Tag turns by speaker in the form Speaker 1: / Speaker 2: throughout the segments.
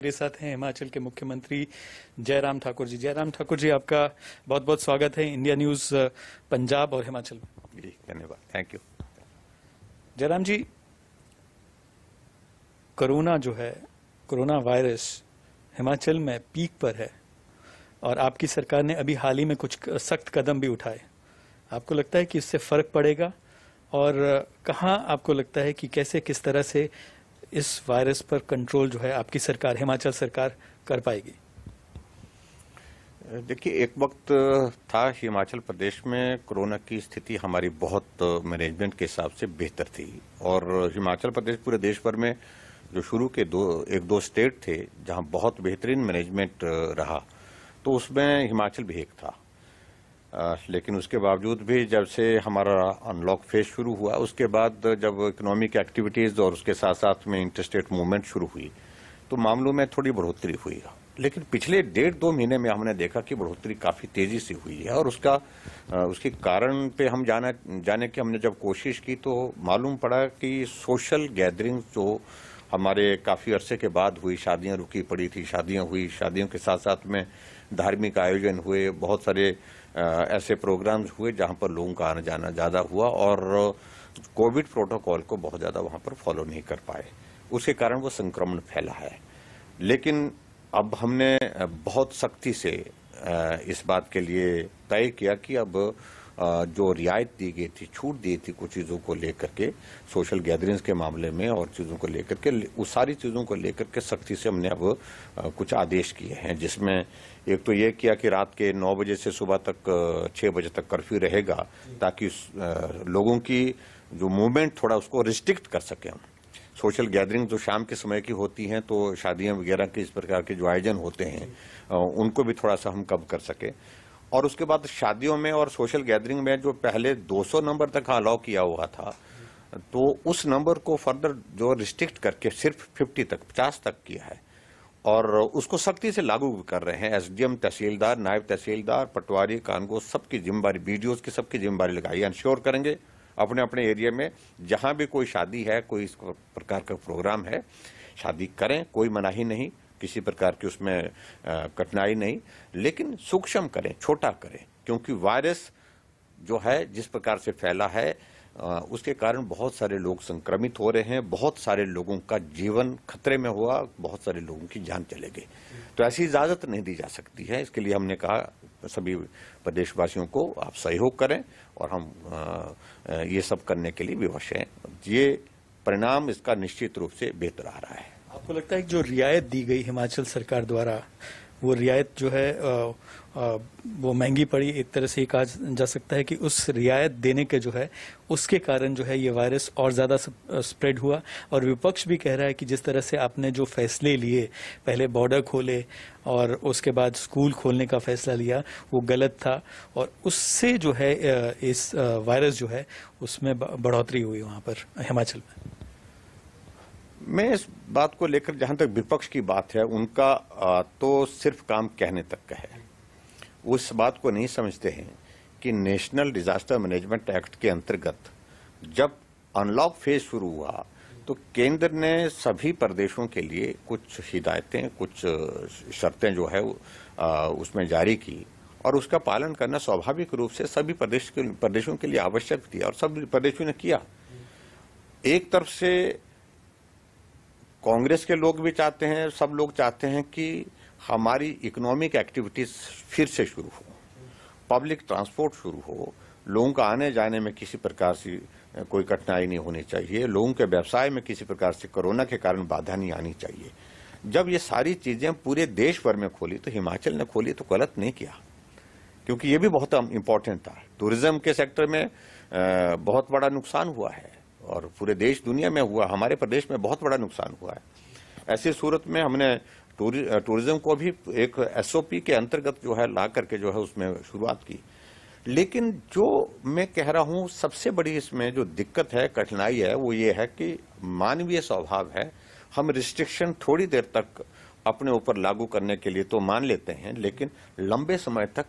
Speaker 1: मेरे साथ हैं हिमाचल के मुख्यमंत्री जयराम ठाकुर जी। जयराम ठाकुर जी, आपका बहुत बहुत स्वागत है इंडिया न्यूज पंजाब और हिमाचल में।
Speaker 2: जी धन्यवाद, thank you.
Speaker 1: Jairam ji, corona जो है, कोरोना वायरस हिमाचल में पीक पर है और आपकी सरकार ने अभी हाल ही में कुछ सख्त कदम भी उठाए। आपको लगता है कि इससे फर्क पड़ेगा और कहाँ आपको लगता है कि कैसे किस तरह से इस वायरस पर कंट्रोल जो है आपकी सरकार, हिमाचल सरकार कर पाएगी?
Speaker 2: देखिए, एक वक्त था हिमाचल प्रदेश में कोरोना की स्थिति हमारी बहुत मैनेजमेंट के हिसाब से बेहतर थी और हिमाचल प्रदेश पूरे देश भर में जो शुरू के एक दो स्टेट थे जहां बहुत बेहतरीन मैनेजमेंट रहा, तो उसमें हिमाचल भी एक था। लेकिन उसके बावजूद भी जब से हमारा अनलॉक फेज शुरू हुआ, उसके बाद जब इकोनॉमिक एक्टिविटीज़ और उसके साथ साथ में इंटरस्टेट मूवमेंट शुरू हुई तो मामलों में थोड़ी बढ़ोतरी हुई। लेकिन पिछले 1.5-2 महीने में हमने देखा कि बढ़ोतरी काफ़ी तेज़ी से हुई है और उसके कारण पे हम जाने की हमने जब कोशिश की तो मालूम पड़ा कि सोशल गैदरिंग जो हमारे काफ़ी अरसे के बाद हुई, शादियां रुकी पड़ी थी, शादियां हुई, शादियों के साथ साथ में धार्मिक आयोजन हुए, बहुत सारे ऐसे प्रोग्राम्स हुए जहां पर लोगों का आना जाना ज़्यादा हुआ और कोविड प्रोटोकॉल को बहुत ज़्यादा वहां पर फॉलो नहीं कर पाए। उसके कारण वो संक्रमण फैला है। लेकिन अब हमने बहुत सख्ती से इस बात के लिए तय किया कि अब जो रियायत दी गई थी, छूट दी थी कुछ चीज़ों को लेकर के, सोशल गैदरिंग्स के मामले में और चीज़ों को लेकर के, उस सारी चीज़ों को लेकर के सख्ती से हमने अब कुछ आदेश किए हैं, जिसमें एक तो ये किया कि रात के 9 बजे से सुबह तक 6 बजे तक कर्फ्यू रहेगा ताकि लोगों की जो मूवमेंट थोड़ा उसको रिस्ट्रिक्ट कर सकें हम। सोशल गैदरिंग जो शाम के समय की होती हैं, तो शादियां वगैरह के इस प्रकार के जो आयोजन होते हैं उनको भी थोड़ा सा हम कम कर सके। और उसके बाद शादियों में और सोशल गैदरिंग में जो पहले 200 नंबर तक अलाउ किया हुआ था, तो उस नंबर को फर्दर जो रिस्ट्रिक्ट करके सिर्फ 50 तक किया है और उसको सख्ती से लागू कर रहे हैं। एसडीएम, तहसीलदार, नायब तहसीलदार, पटवारी, कानगो, सबकी जिम्मेदारी, बीडीओ की सबकी जिम्मेदारी लगाई। इंश्योर करेंगे अपने अपने एरिया में जहां भी कोई शादी है, कोई इस प्रकार का प्रोग्राम है, शादी करें, कोई मनाही नहीं, किसी प्रकार की उसमें कठिनाई नहीं, लेकिन सूक्ष्म करें, छोटा करें, क्योंकि वायरस जो है जिस प्रकार से फैला है उसके कारण बहुत सारे लोग संक्रमित हो रहे हैं, बहुत सारे लोगों का जीवन खतरे में हुआ, बहुत सारे लोगों की जान चले गई। तो ऐसी इजाजत नहीं दी जा सकती है। इसके लिए हमने कहा सभी प्रदेशवासियों को आप सहयोग करें और हम ये सब करने के लिए विवश हैं। ये परिणाम इसका निश्चित रूप से बेहतर आ रहा है।
Speaker 1: आपको लगता है कि जो रियायत दी गई हिमाचल सरकार द्वारा, वो रियायत जो है वो महंगी पड़ी, एक तरह से ये कहा जा सकता है कि उस रियायत देने के जो है उसके कारण जो है ये वायरस और ज़्यादा स्प्रेड हुआ? और विपक्ष भी कह रहा है कि जिस तरह से आपने जो फैसले लिए, पहले बॉर्डर खोले और उसके बाद स्कूल खोलने का फैसला लिया, वो गलत था और उससे जो है इस वायरस जो है उसमें बढ़ोतरी हुई वहाँ पर हिमाचल में।
Speaker 2: मैं इस बात को लेकर, जहां तक विपक्ष की बात है, उनका तो सिर्फ काम कहने तक का है। उस बात को नहीं समझते हैं कि नेशनल डिजास्टर मैनेजमेंट एक्ट के अंतर्गत जब अनलॉक फेज शुरू हुआ तो केंद्र ने सभी प्रदेशों के लिए कुछ हिदायतें, कुछ शर्तें जो है उसमें जारी की और उसका पालन करना स्वाभाविक रूप से सभी प्रदेशों के लिए आवश्यक थी और सभी प्रदेशों ने किया। एक तरफ से कांग्रेस के लोग भी चाहते हैं, सब लोग चाहते हैं कि हमारी इकोनॉमिक एक्टिविटीज फिर से शुरू हो, पब्लिक ट्रांसपोर्ट शुरू हो, लोगों का आने जाने में किसी प्रकार से कोई कठिनाई नहीं होनी चाहिए, लोगों के व्यवसाय में किसी प्रकार से कोरोना के कारण बाधा नहीं आनी चाहिए। जब ये सारी चीजें पूरे देश भर में खोली तो हिमाचल ने खोली तो गलत नहीं किया, क्योंकि ये भी बहुत इंपॉर्टेंट था। टूरिज्म के सेक्टर में बहुत बड़ा नुकसान हुआ है और पूरे देश दुनिया में हुआ, हमारे प्रदेश में बहुत बड़ा नुकसान हुआ है। ऐसी सूरत में हमने टूरिज्म को भी एक एसओपी के अंतर्गत जो है ला करके जो है उसमें शुरुआत की। लेकिन जो मैं कह रहा हूं सबसे बड़ी इसमें जो दिक्कत है, कठिनाई है, वो ये है कि मानवीय स्वभाव है। हम रिस्ट्रिक्शन थोड़ी देर तक अपने ऊपर लागू करने के लिए तो मान लेते हैं, लेकिन लंबे समय तक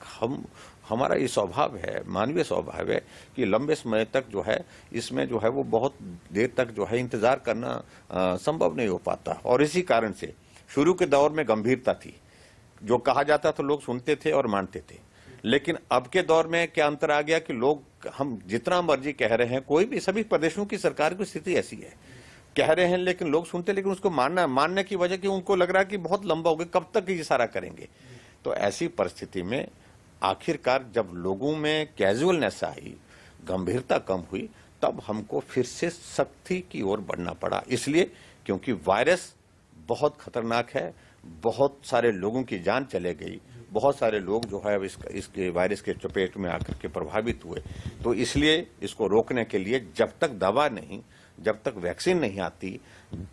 Speaker 2: हमारा ये स्वभाव है, मानवीय स्वभाव है कि लंबे समय तक जो है इसमें जो है वो बहुत देर तक जो है इंतजार करना संभव नहीं हो पाता। और इसी कारण से शुरू के दौर में गंभीरता थी, जो कहा जाता तो लोग सुनते थे और मानते थे। लेकिन अब के दौर में क्या अंतर आ गया कि लोग, हम जितना मर्जी कह रहे हैं, कोई भी सभी प्रदेशों की सरकार की स्थिति ऐसी है, कह रहे हैं लेकिन लोग सुनते, लेकिन उसको मानने की वजह कि उनको लग रहा है कि बहुत लंबा हो गया, कब तक ये सारा करेंगे। तो ऐसी परिस्थिति में आखिरकार जब लोगों में कैजुअलनेस आई, गंभीरता कम हुई, तब हमको फिर से सख्ती की ओर बढ़ना पड़ा। इसलिए क्योंकि वायरस बहुत खतरनाक है, बहुत सारे लोगों की जान चले गई, बहुत सारे लोग जो है इसके वायरस के चपेट में आकर के प्रभावित हुए। तो इसलिए इसको रोकने के लिए जब तक दवा नहीं, जब तक वैक्सीन नहीं आती,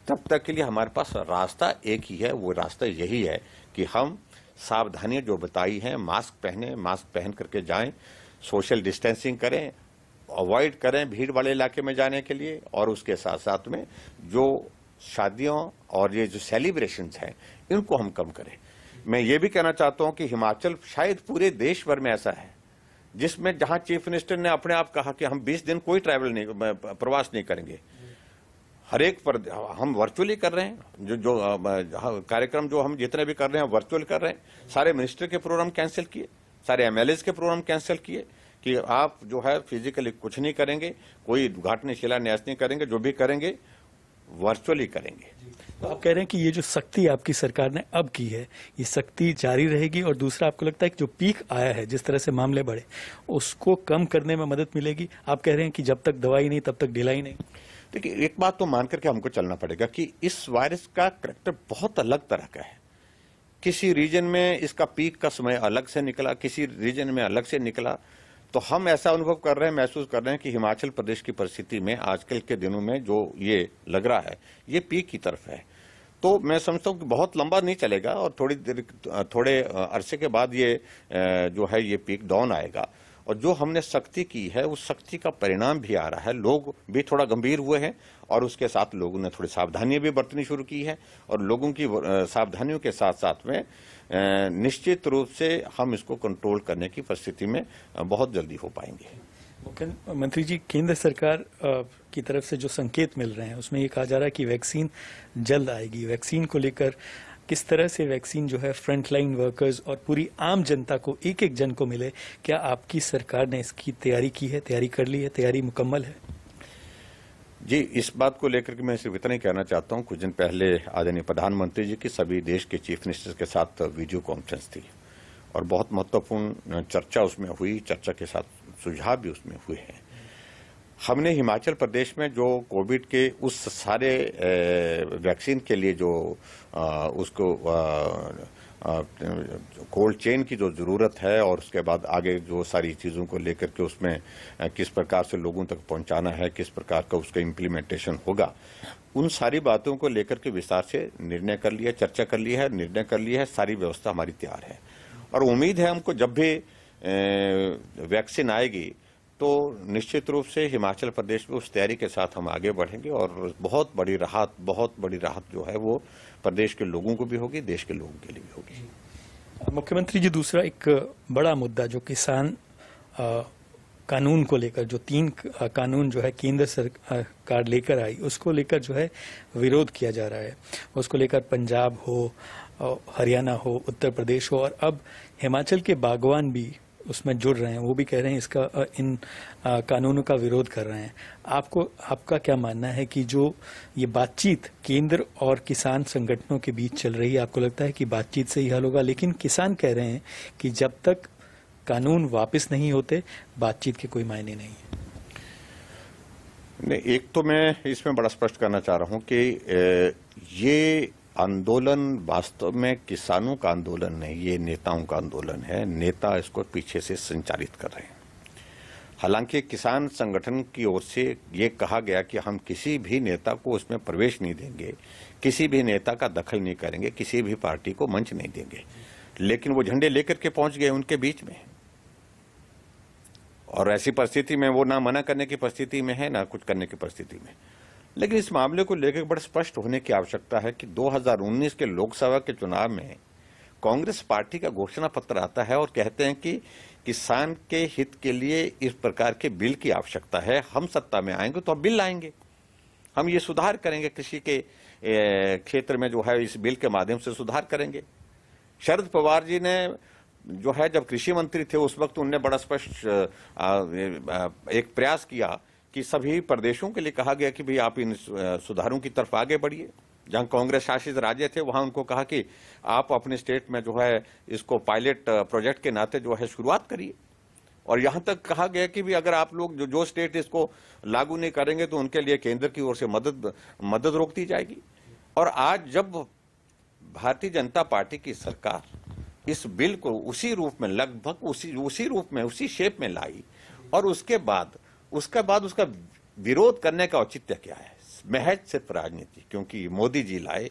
Speaker 2: तब तक के लिए हमारे पास रास्ता एक ही है। वो रास्ता यही है कि हम सावधानियां जो बताई हैं, मास्क पहने, मास्क पहन करके जाएं, सोशल डिस्टेंसिंग करें, अवॉइड करें भीड़ वाले इलाके में जाने के लिए, और उसके साथ साथ में जो शादियों और ये जो सेलिब्रेशंस हैं इनको हम कम करें। मैं ये भी कहना चाहता हूं कि हिमाचल शायद पूरे देश भर में ऐसा है जिसमें जहां चीफ मिनिस्टर ने अपने आप कहा कि हम 20 दिन कोई प्रवास नहीं करेंगे, हर एक पर हम वर्चुअली कर रहे हैं। जो कार्यक्रम जो हम जितने भी कर रहे हैं वर्चुअल कर रहे हैं। सारे मिनिस्टर के प्रोग्राम कैंसिल किए, सारे एमएलए के प्रोग्राम कैंसिल किए कि आप जो है फिजिकली कुछ नहीं करेंगे, कोई उद्घाटन शिलान्यास नहीं करेंगे, जो भी करेंगे वर्चुअली करेंगे।
Speaker 1: तो आप कह रहे हैं कि ये जो सख्ती आपकी सरकार ने अब की है, ये सख्ती जारी रहेगी, और दूसरा आपको लगता है कि जो पीक आया है, जिस तरह से मामले बढ़े, उसको कम करने में मदद मिलेगी? आप कह रहे हैं कि जब तक दवाई नहीं तब तक ढिलाई नहीं।
Speaker 2: देखिए, एक बात तो मान करके हमको चलना पड़ेगा कि इस वायरस का करैक्टर बहुत अलग तरह का है। किसी रीजन में इसका पीक का समय अलग से निकला, किसी रीजन में अलग से निकला। तो हम ऐसा अनुभव कर रहे हैं, महसूस कर रहे हैं कि हिमाचल प्रदेश की परिस्थिति में आजकल के दिनों में जो ये लग रहा है, ये पीक की तरफ है। तो मैं समझता हूँ कि बहुत लंबा नहीं चलेगा, और थोड़े अरसे के बाद ये जो है ये पीक डाउन आएगा। और जो हमने सख्ती की है, उस सख्ती का परिणाम भी आ रहा है। लोग भी थोड़ा गंभीर हुए हैं, और उसके साथ लोगों ने थोड़ी सावधानियां भी बरतनी शुरू की है, और लोगों की सावधानियों के साथ साथ में निश्चित रूप से हम इसको कंट्रोल करने की परिस्थिति में बहुत जल्दी हो पाएंगे।
Speaker 1: मुख्यमंत्री जी, केंद्र सरकार की तरफ से जो संकेत मिल रहे हैं उसमें ये कहा जा रहा है कि वैक्सीन जल्द आएगी। वैक्सीन को लेकर किस तरह से वैक्सीन जो है फ्रंटलाइन वर्कर्स और पूरी आम जनता को, एक एक जन को मिले, क्या आपकी सरकार ने इसकी तैयारी की है, तैयारी कर ली है, तैयारी मुकम्मल है?
Speaker 2: जी, इस बात को लेकर के मैं सिर्फ इतना ही कहना चाहता हूं, कुछ दिन पहले आदरणीय प्रधानमंत्री जी की सभी देश के चीफ मिनिस्टर्स के साथ वीडियो कॉन्फ्रेंस थी, और बहुत महत्वपूर्ण चर्चा उसमें हुई। चर्चा के साथ सुझाव भी उसमें हुए हैं। हमने हिमाचल प्रदेश में जो कोविड के उस सारे वैक्सीन के लिए जो उसको कोल्ड चेन की जो जरूरत है, और उसके बाद आगे जो सारी चीज़ों को लेकर के उसमें किस प्रकार से लोगों तक पहुंचाना है, किस प्रकार का उसका इम्प्लीमेंटेशन होगा, उन सारी बातों को लेकर के विस्तार से निर्णय कर लिया, चर्चा कर ली है, निर्णय कर लिया है। सारी व्यवस्था हमारी तैयार है, और उम्मीद है हमको जब भी वैक्सीन आएगी तो निश्चित रूप से हिमाचल प्रदेश में उस तैयारी के साथ हम आगे बढ़ेंगे, और बहुत बड़ी राहत जो है वो प्रदेश के लोगों को भी होगी, देश के लोगों के लिए भी होगी।
Speaker 1: मुख्यमंत्री जी, दूसरा एक बड़ा मुद्दा जो किसान कानून को लेकर, जो 3 कानून जो है केंद्र सरकार लेकर आई, उसको लेकर जो है विरोध किया जा रहा है। उसको लेकर पंजाब हो, हरियाणा हो, उत्तर प्रदेश हो, और अब हिमाचल के बागवान भी उसमें जुड़ रहे हैं। वो भी कह रहे हैं इसका इन कानूनों का विरोध कर रहे हैं। आपका क्या मानना है कि जो ये बातचीत केंद्र और किसान संगठनों के बीच चल रही है, आपको लगता है कि बातचीत से ही हल होगा? लेकिन किसान कह रहे हैं कि जब तक कानून वापस नहीं होते, बातचीत के कोई मायने नहीं है।
Speaker 2: नहीं, एक तो मैं इसमें बड़ा स्पष्ट करना चाह रहा हूं कि ये आंदोलन वास्तव में किसानों का आंदोलन नहीं, ये नेताओं का आंदोलन है। नेता इसको पीछे से संचालित कर रहे हैं। हालांकि किसान संगठन की ओर से ये कहा गया कि हम किसी भी नेता को उसमें प्रवेश नहीं देंगे, किसी भी नेता का दखल नहीं करेंगे, किसी भी पार्टी को मंच नहीं देंगे। लेकिन वो झंडे लेकर के पहुंच गए उनके बीच में, और ऐसी परिस्थिति में वो ना मना करने की परिस्थिति में है, ना कुछ करने की परिस्थिति में। लेकिन इस मामले को लेकर बड़े स्पष्ट होने की आवश्यकता है कि 2019 के लोकसभा के चुनाव में कांग्रेस पार्टी का घोषणा पत्र आता है, और कहते हैं कि किसान के हित के लिए इस प्रकार के बिल की आवश्यकता है। हम सत्ता में आएंगे तो अब बिल लाएंगे, हम ये सुधार करेंगे कृषि के क्षेत्र में जो है इस बिल के माध्यम से सुधार करेंगे। शरद पवार जी ने जो है जब कृषि मंत्री थे उस वक्त उनने बड़ा स्पष्ट एक प्रयास किया कि सभी प्रदेशों के लिए कहा गया कि भाई आप इन सुधारों की तरफ आगे बढ़िए। जहां कांग्रेस शासित राज्य थे वहां उनको कहा कि आप अपने स्टेट में जो है इसको पायलट प्रोजेक्ट के नाते जो है शुरुआत करिए। और यहां तक कहा गया कि भी अगर आप लोग जो स्टेट इसको लागू नहीं करेंगे तो उनके लिए केंद्र की ओर से मदद रोक दी जाएगी। और आज जब भारतीय जनता पार्टी की सरकार इस बिल को उसी रूप में लगभग उसी रूप में उसी शेप में लाई और उसके बाद उसका विरोध करने का औचित्य क्या है? महज सिर्फ राजनीति, क्योंकि मोदी जी लाए,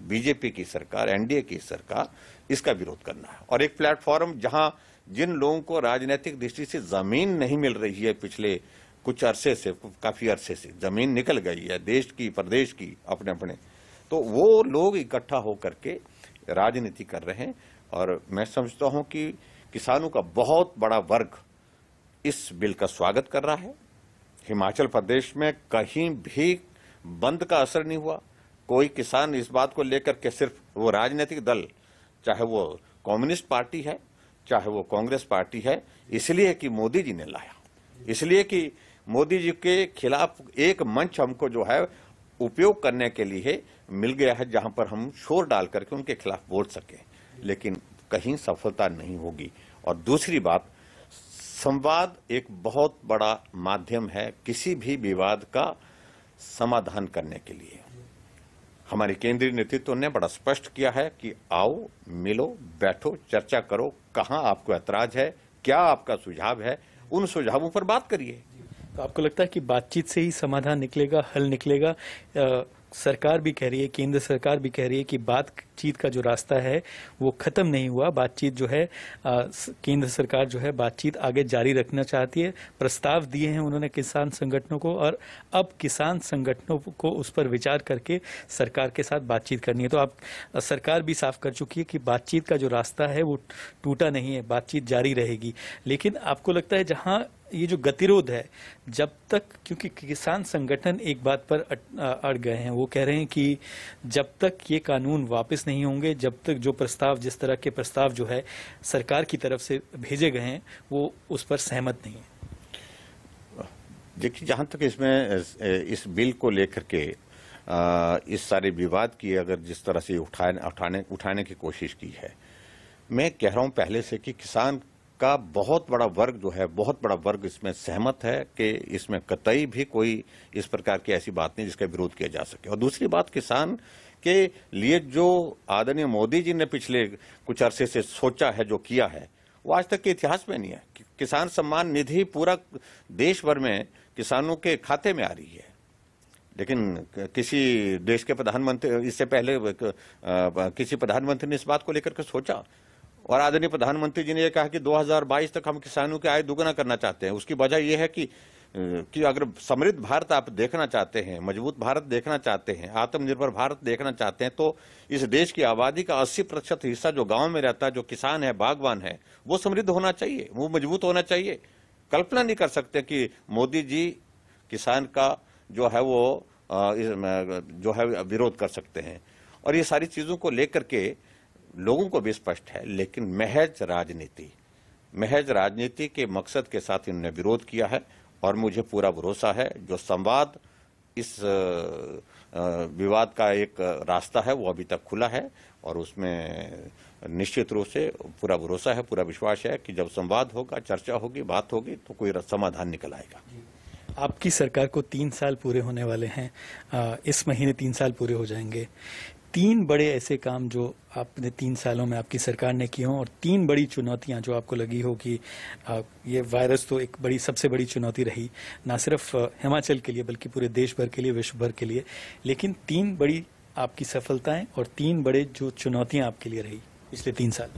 Speaker 2: बीजेपी की सरकार, एनडीए की सरकार, इसका विरोध करना है। और एक प्लेटफॉर्म जहां जिन लोगों को राजनीतिक दृष्टि से जमीन नहीं मिल रही है, पिछले कुछ अरसे से, काफी अरसे से जमीन निकल गई है देश की, प्रदेश की, अपने अपने, तो वो लोग इकट्ठा होकर के राजनीति कर रहे हैं। और मैं समझता हूं कि किसानों का बहुत बड़ा वर्ग इस बिल का स्वागत कर रहा है। हिमाचल प्रदेश में कहीं भी बंद का असर नहीं हुआ। कोई किसान इस बात को लेकर के, सिर्फ वो राजनीतिक दल, चाहे वो कम्युनिस्ट पार्टी है चाहे वो कांग्रेस पार्टी है, इसलिए कि मोदी जी ने लाया, इसलिए कि मोदी जी के खिलाफ एक मंच हमको जो है उपयोग करने के लिए मिल गया है जहां पर हम शोर डाल करके उनके खिलाफ बोल सके, लेकिन कहीं सफलता नहीं होगी। और दूसरी बात, संवाद एक बहुत बड़ा माध्यम है किसी भी विवाद का समाधान करने के लिए। हमारे केंद्रीय नेतृत्व ने बड़ा स्पष्ट किया है कि आओ, मिलो, बैठो, चर्चा करो, कहां आपको ऐतराज है, क्या आपका सुझाव है, उन सुझावों पर बात करिए।
Speaker 1: तो आपको लगता है कि बातचीत से ही समाधान निकलेगा, हल निकलेगा? सरकार भी कह रही है, केंद्र सरकार भी कह रही है कि बातचीत का जो रास्ता है वो खत्म नहीं हुआ। बातचीत जो है, केंद्र सरकार जो है बातचीत आगे जारी रखना चाहती है। प्रस्ताव दिए हैं उन्होंने किसान संगठनों को, और अब किसान संगठनों को उस पर विचार करके सरकार के साथ बातचीत करनी है। तो आप, सरकार भी साफ कर चुकी है कि बातचीत का जो रास्ता है वो टूटा नहीं है, बातचीत जारी रहेगी। लेकिन आपको लगता है जहां ये जो गतिरोध है, जब तक, क्योंकि किसान संगठन एक बात पर अड़ गए हैं, वो कह रहे हैं कि जब तक ये कानून वापस नहीं होंगे, जब तक जो प्रस्ताव, जिस तरह के प्रस्ताव जो है सरकार की तरफ से भेजे गए हैं, वो उस पर सहमत नहीं है।
Speaker 2: देखिए, जहां तक इसमें इस बिल को लेकर के इस सारे विवाद की अगर जिस तरह से उठाने की कोशिश की है, मैं कह रहा हूं पहले से कि किसान का बहुत बड़ा वर्ग जो है, बहुत बड़ा वर्ग इसमें सहमत है कि इसमें कतई भी कोई इस प्रकार की ऐसी बात नहीं जिसका विरोध किया जा सके। और दूसरी बात, किसान के लिए जो आदरणीय मोदी जी ने पिछले कुछ अरसे से सोचा है, जो किया है, वो आज तक के इतिहास में नहीं है। किसान सम्मान निधि पूरा देश भर में किसानों के खाते में आ रही है, लेकिन किसी देश के प्रधानमंत्री, इससे पहले किसी प्रधानमंत्री ने इस बात को लेकर के सोचा? और आदरणीय प्रधानमंत्री जी ने यह कहा कि 2022 तक हम किसानों की आय दुगना करना चाहते हैं। उसकी वजह यह है कि अगर समृद्ध भारत आप देखना चाहते हैं, मजबूत भारत देखना चाहते हैं, आत्मनिर्भर भारत देखना चाहते हैं, तो इस देश की आबादी का 80% हिस्सा जो गांव में रहता है, जो किसान है, बागवान है, वो समृद्ध होना चाहिए, वो मजबूत होना चाहिए। कल्पना नहीं कर सकते कि मोदी जी किसान का जो है वो जो है विरोध कर सकते हैं। और ये सारी चीजों को लेकर के लोगों को भी स्पष्ट है, लेकिन महज राजनीति के मकसद के साथ इन्होंने विरोध किया है। और मुझे पूरा भरोसा है जो संवाद, इस विवाद का एक रास्ता है, वो अभी तक खुला है, और उसमें निश्चित रूप से पूरा भरोसा है, पूरा विश्वास है कि जब संवाद होगा, चर्चा होगी, बात होगी, तो कोई समाधान निकल आएगा।
Speaker 1: आपकी सरकार को 3 साल पूरे होने वाले हैं, इस महीने 3 साल पूरे हो जाएंगे। 3 बड़े ऐसे काम जो आपने 3 सालों में आपकी सरकार ने किए हों, और 3 बड़ी चुनौतियां जो आपको लगी हो कि ये वायरस तो एक सबसे बड़ी चुनौती रही, ना सिर्फ हिमाचल के लिए बल्कि पूरे देश भर के लिए, विश्व भर के लिए, लेकिन 3 बड़ी आपकी सफलताएं और 3 बड़े जो चुनौतियां आपके लिए रही पिछले 3 साल।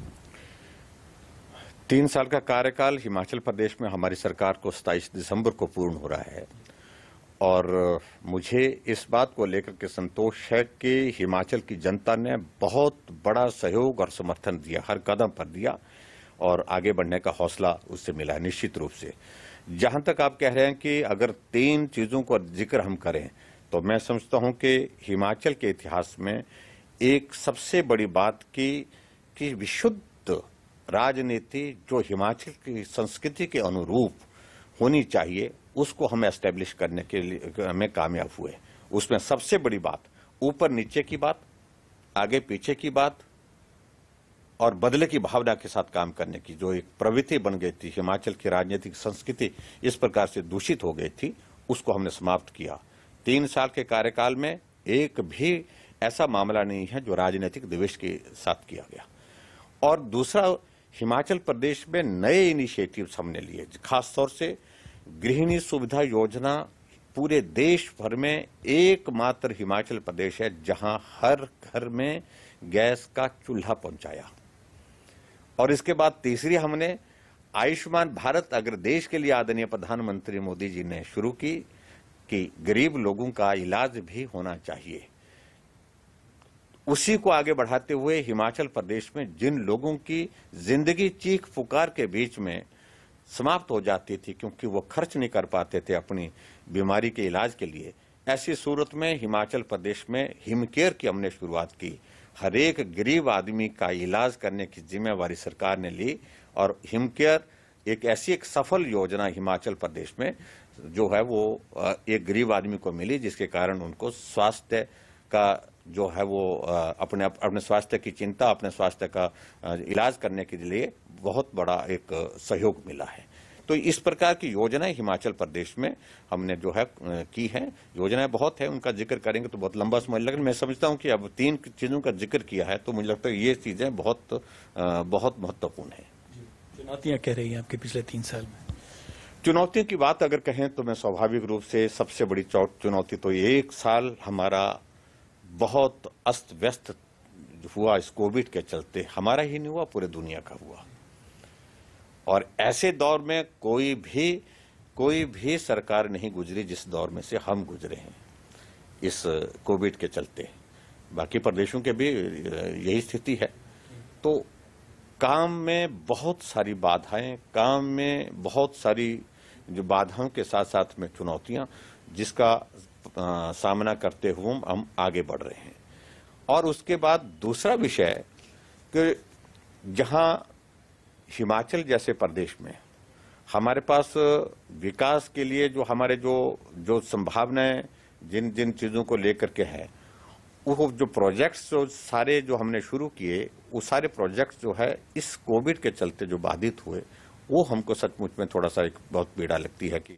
Speaker 2: 3 साल का कार्यकाल हिमाचल प्रदेश में हमारी सरकार को 27 दिसंबर को पूर्ण हो रहा है, और मुझे इस बात को लेकर के संतोष है कि हिमाचल की जनता ने बहुत बड़ा सहयोग और समर्थन दिया, हर कदम पर दिया, और आगे बढ़ने का हौसला उससे मिला है। निश्चित रूप से जहां तक आप कह रहे हैं कि अगर 3 चीजों का जिक्र हम करें, तो मैं समझता हूं कि हिमाचल के इतिहास में एक सबसे बड़ी बात कि विशुद्ध राजनीति जो हिमाचल की संस्कृति के अनुरूप होनी चाहिए, उसको हम एस्टेब्लिश करने के लिए में कामयाब हुए। उसमें सबसे बड़ी बात ऊपर नीचे की बात, आगे पीछे की बात और बदले की भावना के साथ काम करने की जो एक प्रवृत्ति बन गई थी, हिमाचल की राजनीतिक संस्कृति इस प्रकार से दूषित हो गई थी, उसको हमने समाप्त किया। 3 साल के कार्यकाल में एक भी ऐसा मामला नहीं है जो राजनीतिक द्वेष के साथ किया गया। और दूसरा, हिमाचल प्रदेश में नए इनिशिएटिव्स हमने लिए, खासतौर से गृहिणी सुविधा योजना पूरे देश भर में एकमात्र हिमाचल प्रदेश है जहां हर घर में गैस का चूल्हा पहुंचाया। और इसके बाद तीसरी हमने आयुष्मान भारत, अगर देश के लिए आदरणीय प्रधानमंत्री मोदी जी ने शुरू की कि गरीब लोगों का इलाज भी होना चाहिए, उसी को आगे बढ़ाते हुए हिमाचल प्रदेश में जिन लोगों की जिंदगी चीख पुकार के बीच में समाप्त हो जाती थी क्योंकि वो खर्च नहीं कर पाते थे अपनी बीमारी के इलाज के लिए, ऐसी सूरत में हिमाचल प्रदेश में हिमकेयर की हमने शुरुआत की। हर एक गरीब आदमी का इलाज करने की जिम्मेवारी सरकार ने ली और हिमकेयर एक सफल योजना हिमाचल प्रदेश में जो है वो एक गरीब आदमी को मिली, जिसके कारण उनको स्वास्थ्य का जो है वो अपने स्वास्थ्य की चिंता, अपने स्वास्थ्य का इलाज करने के लिए बहुत बड़ा एक सहयोग मिला है। तो इस प्रकार की योजनाएं हिमाचल प्रदेश में हमने जो है की हैं। योजनाएं बहुत है, उनका जिक्र करेंगे तो बहुत लंबा समय लगेगा। मैं समझता हूं कि अब 3 चीजों का जिक्र किया है तो मुझे लगता है ये चीजें बहुत महत्वपूर्ण है।
Speaker 1: चुनौतियां क्या रही हैं आपके पिछले 3 साल में?
Speaker 2: चुनौतियों की बात अगर कहें तो मैं स्वाभाविक रूप से सबसे बड़ी चुनौती तो 1 साल हमारा बहुत अस्त व्यस्त हुआ इस कोविड के चलते। हमारा ही नहीं हुआ, पूरे दुनिया का हुआ। और ऐसे दौर में कोई भी सरकार नहीं गुजरी जिस दौर में से हम गुजरे हैं इस कोविड के चलते। बाकी प्रदेशों के भी यही स्थिति है। तो काम में बहुत सारी बाधाएं, काम में बहुत सारी जो बाधाओं के साथ साथ में चुनौतियां, जिसका सामना करते हुए हम आगे बढ़ रहे हैं। और उसके बाद दूसरा विषय कि जहां हिमाचल जैसे प्रदेश में हमारे पास विकास के लिए जो हमारे जो संभावनाएं जिन जिन चीजों को लेकर के है, वो जो प्रोजेक्ट्स जो सारे जो हमने शुरू किए, वो सारे प्रोजेक्ट्स जो है इस कोविड के चलते जो बाधित हुए, वो हमको सचमुच में थोड़ा सा एक बहुत पीड़ा लगती है कि